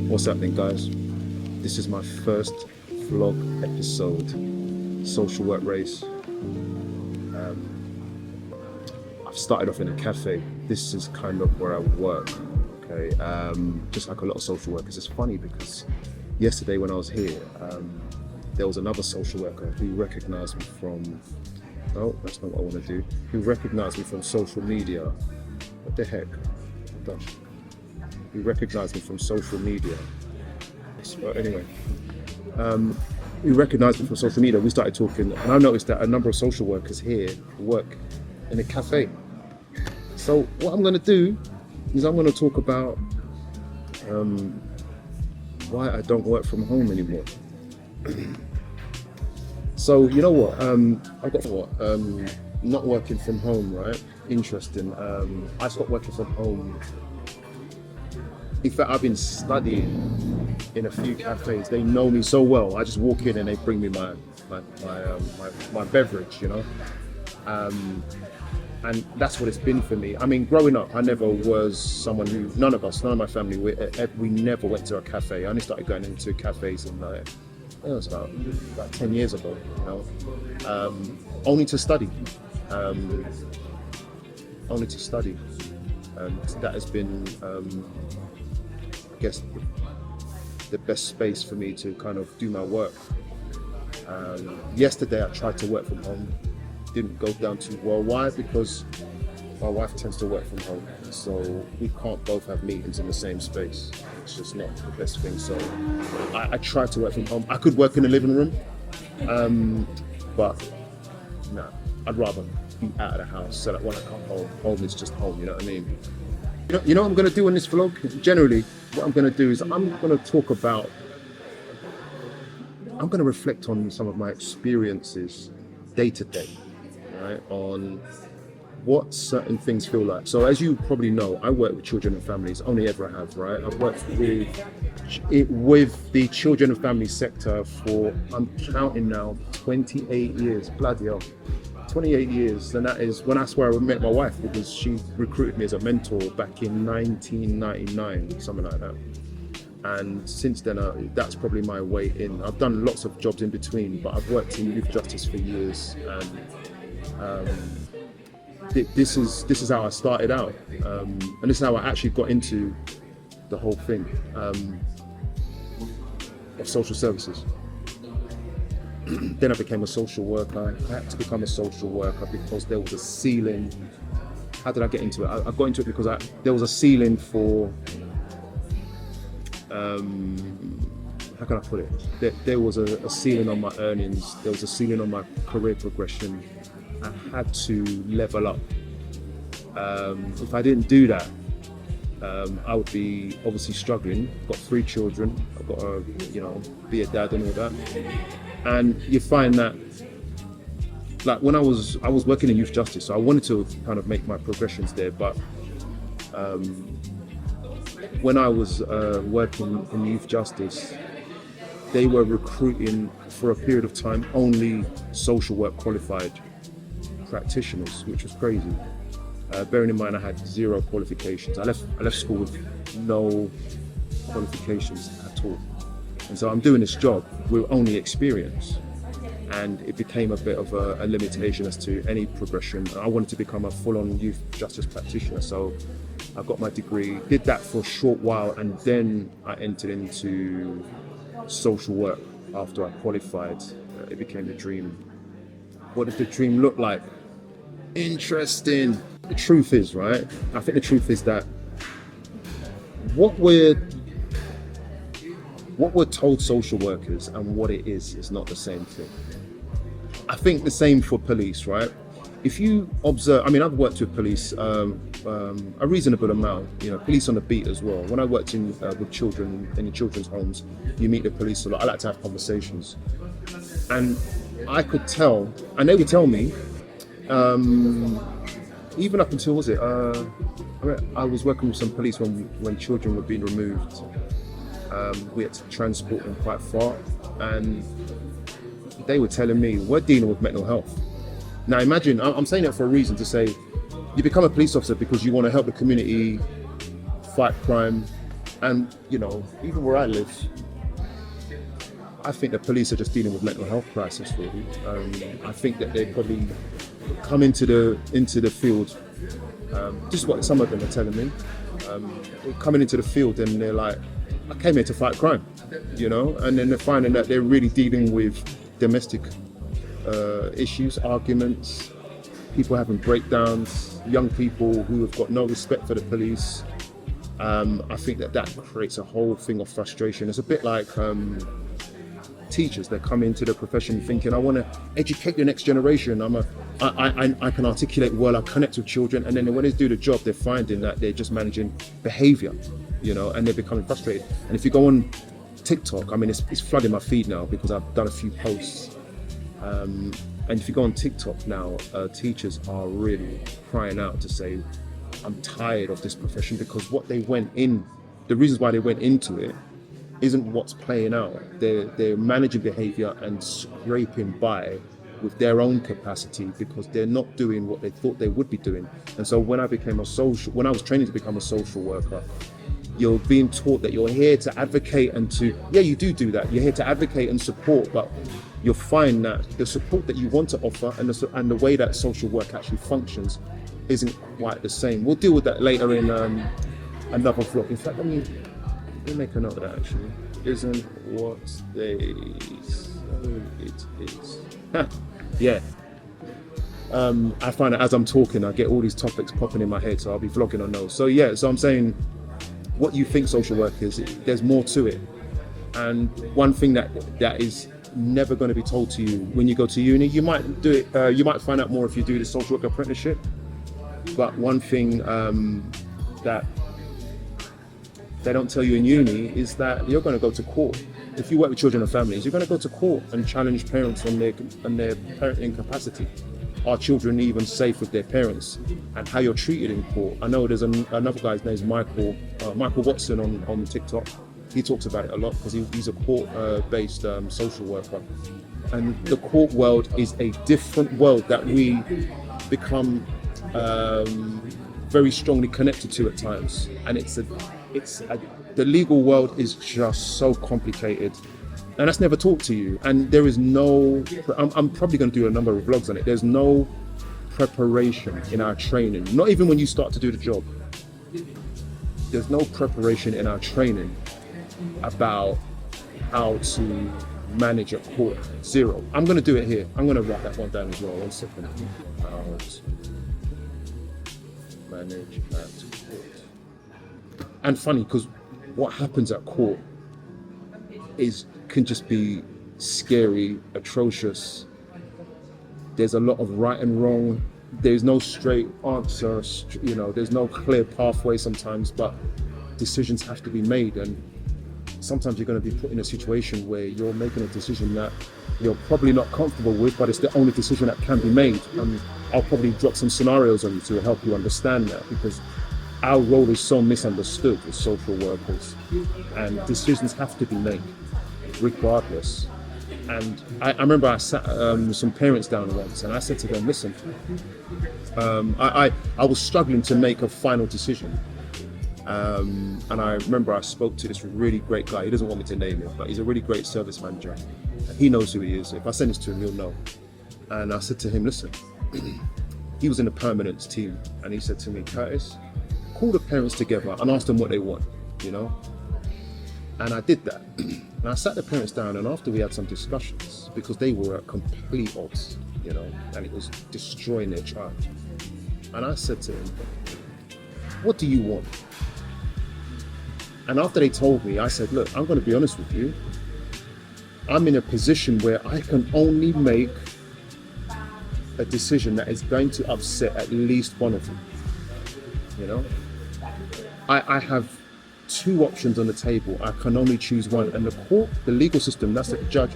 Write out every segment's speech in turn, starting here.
What's happening, guys? This is my first vlog episode, social work race. I've started off in a cafe. This is kind of where I work, okay? Just like a lot of social workers. It's funny because yesterday when I was here, there was another social worker who recognized me from, oh, that's not what I want to do, who recognized me from social media. What the heck? Hold on. Who recognized me from social media. But anyway, who recognized me from social media. We started talking, and I noticed that a number of social workers here work in a cafe. So what I'm going to do is I'm going to talk about why I don't work from home anymore. So you know what? I got not working from home, right? Interesting. I stopped working from home. In fact, I've been studying in a few cafes. They know me so well. I just walk in and they bring me my beverage, you know. And that's what it's been for me. I mean, growing up, I never was someone who, none of my family, we never went to a cafe. I only started going into cafes in it was about 10 years ago, you know. Only to study. And that has been, I guess, the best space for me to kind of do my work. Yesterday I tried to work from home, didn't go down too well. Why? Because my wife tends to work from home, so we can't both have meetings in the same space. It's just not the best thing. So I tried to work from home. I could work in the living room, but no, I'd rather be out of the house so that when I come home is just home, you know what I mean? You know what I'm going to do in this vlog? Generally, what I'm going to do is I'm going to reflect on some of my experiences day to day, right? On what certain things feel like. So as you probably know, I work with children and families, only ever have, right? I've worked with the children and family sector for, I'm counting now, 28 years, bloody hell. 28 years, and that's where I met my wife, because she recruited me as a mentor back in 1999, something like that. And since then, that's probably my way in. I've done lots of jobs in between, but I've worked in youth justice for years, and this is how I started out, and this is how I actually got into the whole thing of social services. Then I became a social worker. I had to become a social worker because there was a ceiling. How did I get into it? I got into it because there was a ceiling for, how can I put it? There was a ceiling on my earnings. There was a ceiling on my career progression. I had to level up. If I didn't do that, I would be obviously struggling. I've got 3 children. I've got to, be a dad and all that. And you find that, like, when I was working in youth justice, so I wanted to kind of make my progressions there, but when I was working in youth justice, they were recruiting for a period of time only social work qualified practitioners, which was crazy. Bearing in mind I had 0 qualifications. I left school with no qualifications at all. And so I'm doing this job with only experience, and it became a bit of a limitation as to any progression. I wanted to become a full-on youth justice practitioner, so I got my degree, did that for a short while, and then I entered into social work after I qualified. It became the dream. What did the dream look like? Interesting. The truth is, right? I think the truth is that what we're told social workers and what it is not the same thing. I think the same for police, right? If you observe, I mean, I've worked with police a reasonable amount, police on the beat as well. When I worked with children in children's homes, you meet the police a lot. I like to have conversations. And I could tell, and they would tell me, even up until, I was working with some police when children were being removed. We had to transport them quite far, and they were telling me, we're dealing with mental health. Now imagine, I'm saying that for a reason, to say, you become a police officer because you want to help the community fight crime, And, even where I live, I think the police are just dealing with mental health crisis, really. I think that they probably come into the field. This is what some of them are telling me. They're coming into the field and they're like, I came here to fight crime, and then they're finding that they're really dealing with domestic issues, arguments, people having breakdowns, young people who have got no respect for the police. I think that creates a whole thing of frustration. It's a bit like teachers that come into the profession thinking, I want to educate the next generation. I can articulate well, I connect with children, and then when they do the job, they're finding that they're just managing behaviour, and they're becoming frustrated. And if you go on TikTok, I mean, it's flooding my feed now because I've done a few posts. And if you go on TikTok now, teachers are really crying out to say, I'm tired of this profession, because the reasons why they went into it isn't what's playing out. They're managing behaviour and scraping by with their own capacity because they're not doing what they thought they would be doing. And so when I was training to become a social worker, you're being taught that you're here to advocate and you do that. You're here to advocate and support, but you'll find that the support that you want to offer and the way that social work actually functions isn't quite the same. We'll deal with that later in another vlog. In fact, let me make a note of that actually. Isn't what they say it is. Yeah. I find that as I'm talking, I get all these topics popping in my head, so I'll be vlogging on those. So I'm saying, what you think social work is, there's more to it. And one thing that is never going to be told to you when you go to uni, you might do it, you might find out more if you do the social work apprenticeship. But one thing that they don't tell you in uni is that you're going to go to court. If you work with children and families, you're going to go to court and challenge parents on their parenting capacity. Are children even safe with their parents, and how you're treated in court? I know there's another guy's name is Michael Watson on TikTok. He talks about it a lot because he's a court-based social worker. And the court world is a different world that we become very strongly connected to at times. And the legal world is just so complicated. And that's never taught to you. And there is I'm probably going to do a number of vlogs on it. There's no preparation in our training. Not even when you start to do the job. There's no preparation in our training about how to manage a court. Zero. I'm going to do it here. I'm going to write that one down as well. 1 second. How to manage at court. And funny, because what happens at court can just be scary, atrocious. There's a lot of right and wrong. There's no straight answer, there's no clear pathway sometimes, but decisions have to be made. And sometimes you're going to be put in a situation where you're making a decision that you're probably not comfortable with, but it's the only decision that can be made. And I'll probably drop some scenarios on you to help you understand that, because our role is so misunderstood as social workers, and decisions have to be made regardless. And I remember I sat some parents down once, and I said to them, listen, I was struggling to make a final decision. And I remember I spoke to this really great guy. He doesn't want me to name him, but he's a really great service manager. He knows who he is. If I send this to him, he'll know. And I said to him, listen, he was in the permanence team, and he said to me, Curtis, call the parents together and ask them what they want, And I did that. And I sat the parents down, and after we had some discussions, because they were at complete odds, and it was destroying their child. And I said to them, what do you want? And after they told me, I said, look, I'm going to be honest with you. I'm in a position where I can only make a decision that is going to upset at least one of you. I have 2 options on the table. I can only choose one. And the court, the legal system, that's the judge,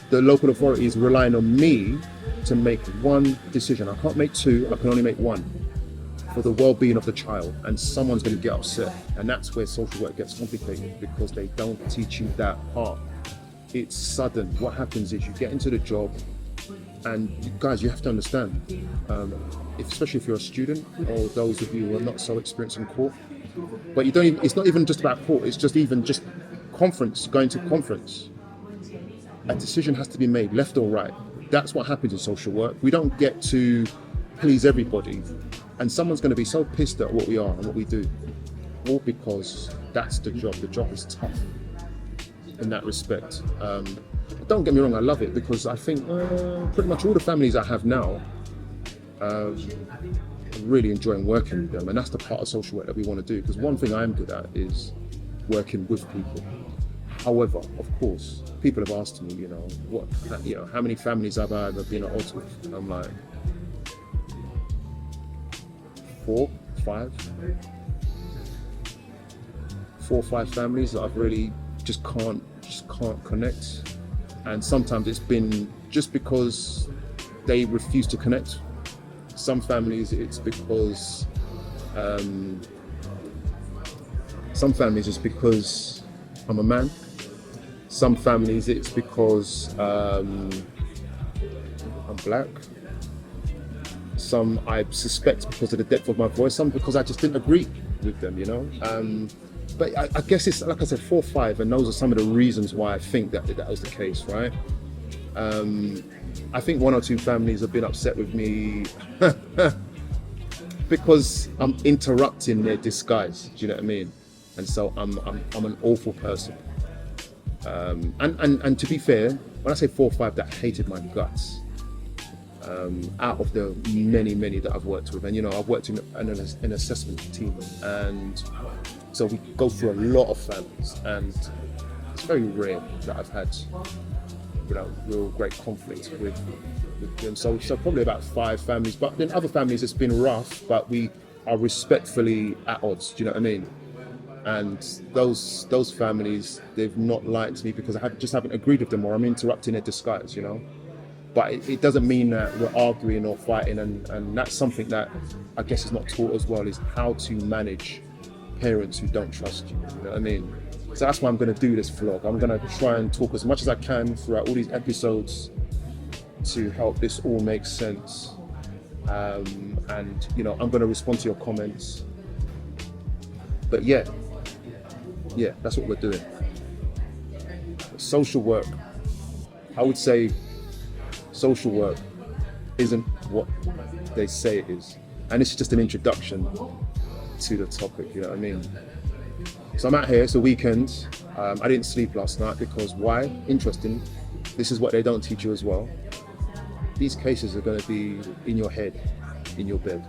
the local authority is relying on me to make one decision. I can't make 2, I can only make 1 for the well-being of the child. And someone's going to get upset. And that's where social work gets complicated, because they don't teach you that part. It's sudden. What happens is you get into the job, And guys, you have to understand, especially if you're a student or those of you who are not so experienced in court, but you don't even, it's not even just about court, it's just even just conference, going to conference. A decision has to be made, left or right. That's what happens in social work. We don't get to please everybody, and someone's going to be so pissed at what we are and what we do, all because that's the job. The job is tough in that respect. Don't get me wrong, I love it because I think pretty much all the families I have now, I'm really enjoying working with them, and that's the part of social work that we want to do, because one thing I'm good at is working with people. However, of course, people have asked me, how many families have I ever been at odds with? And I'm like, 4 or 5 families that I've really just can't connect. And sometimes it's been just because they refuse to connect. Some families it's because I'm a man. Some families it's because I'm black. Some I suspect because of the depth of my voice. Some because I just didn't agree with them, But I guess it's, like I said, 4 or 5, and those are some of the reasons why I think that was the case, right? I think 1 or 2 families have been upset with me because I'm interrupting their disguise. Do you know what I mean? And so I'm an awful person. And to be fair, when I say 4 or 5 that hated my guts, out of the many that I've worked with, and I've worked in an assessment team, and so we go through a lot of families, and it's very rare that I've had real great conflict with them. So probably about 5 families, but then other families it's been rough, but we are respectfully at odds. Do you know what I mean? And those families, they've not liked me because I just haven't agreed with them, or I'm interrupting their disguise, But it doesn't mean that we're arguing or fighting, and that's something that I guess is not taught as well, is how to manage parents who don't trust you. You know what I mean? So that's why I'm going to do this vlog. I'm going to try and talk as much as I can throughout all these episodes to help this all make sense. And I'm going to respond to your comments. But yeah, that's what we're doing. Social work, I would say social work isn't what they say it is. And this is just an introduction to the topic, you know what I mean? So I'm out here, it's a weekend. I didn't sleep last night because why? Interesting. This is what they don't teach you as well. These cases are going to be in your head, in your bed.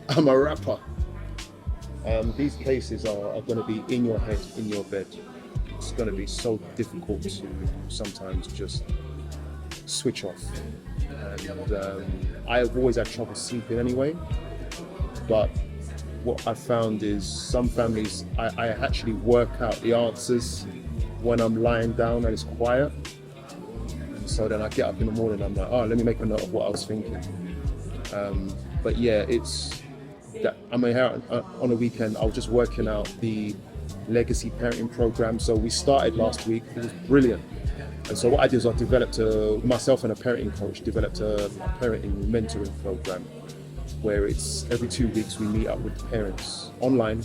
I'm a rapper. These cases are going to be in your head, in your bed. It's going to be so difficult to sometimes just switch off. And I've always had trouble sleeping anyway, but what I found is some families, I actually work out the answers when I'm lying down and it's quiet. And so then I get up in the morning, I'm like, oh, let me make a note of what I was thinking. But yeah, it's that I'm here on a weekend. I was just working out the legacy parenting program. So we started last week. It was brilliant. And so what I did is I developed myself and a parenting coach developed a parenting mentoring program where it's every 2 weeks we meet up with parents online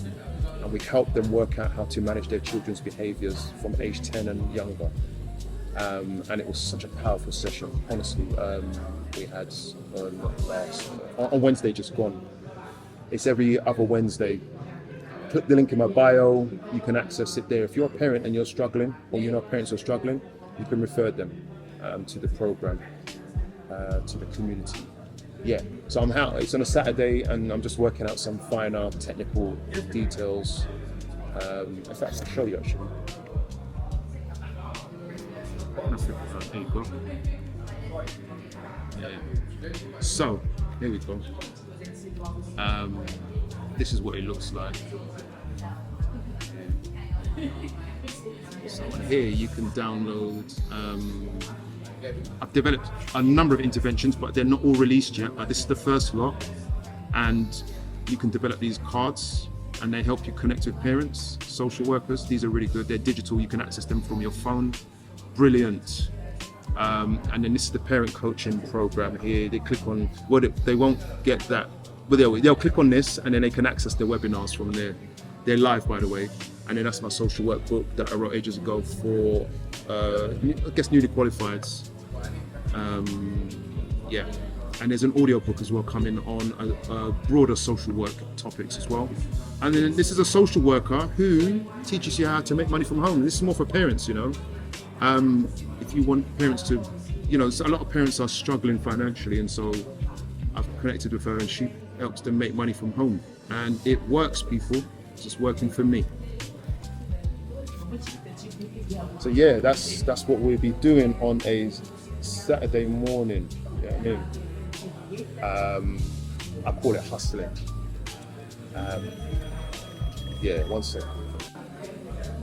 and we help them work out how to manage their children's behaviours from age 10 and younger. And it was such a powerful session, honestly. We had on Wednesday just gone. It's every other Wednesday. Click the link in my bio, you can access it there. If you're a parent and you're struggling, or you know parents who are struggling, you can refer them to the program, to the community. Yeah, so I'm out. It's on a Saturday and I'm just working out some finer technical details. In fact, I'll show you actually. There you go. Yeah. So, here we go. This is what it looks like. So on here you can download, I've developed a number of interventions, but they're not all released yet. This is the first lot, and you can develop these cards and they help you connect with parents, social workers. These are really good. They're digital, you can access them from your phone. Brilliant. And then this is the parent coaching program here. They click on, well, they won't get that, but they'll click on this and then they can access their webinars from there. They're live, by the way. And then that's my social work book that I wrote ages ago for, I guess, newly qualifieds. Yeah. And there's an audio book as well coming on broader social work topics as well. And then this is a social worker who teaches you how to make money from home. This is more for parents, you know. If you want parents to, you know, a lot of parents are struggling financially, and so I've connected with her and she helps them make money from home. And it works, people. It's just working for me. So yeah, that's what we'll be doing on a Saturday morning. You know what I mean? I call it hustling. Yeah, one sec.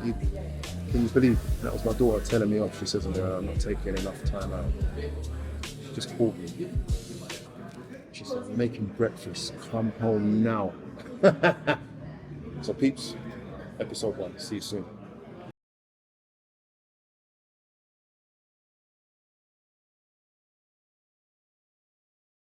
Can you believe that was my daughter telling me off? She says I'm not taking enough time out. She just called me. She said, I'm making breakfast, come home now. So peeps, episode 1, see you soon.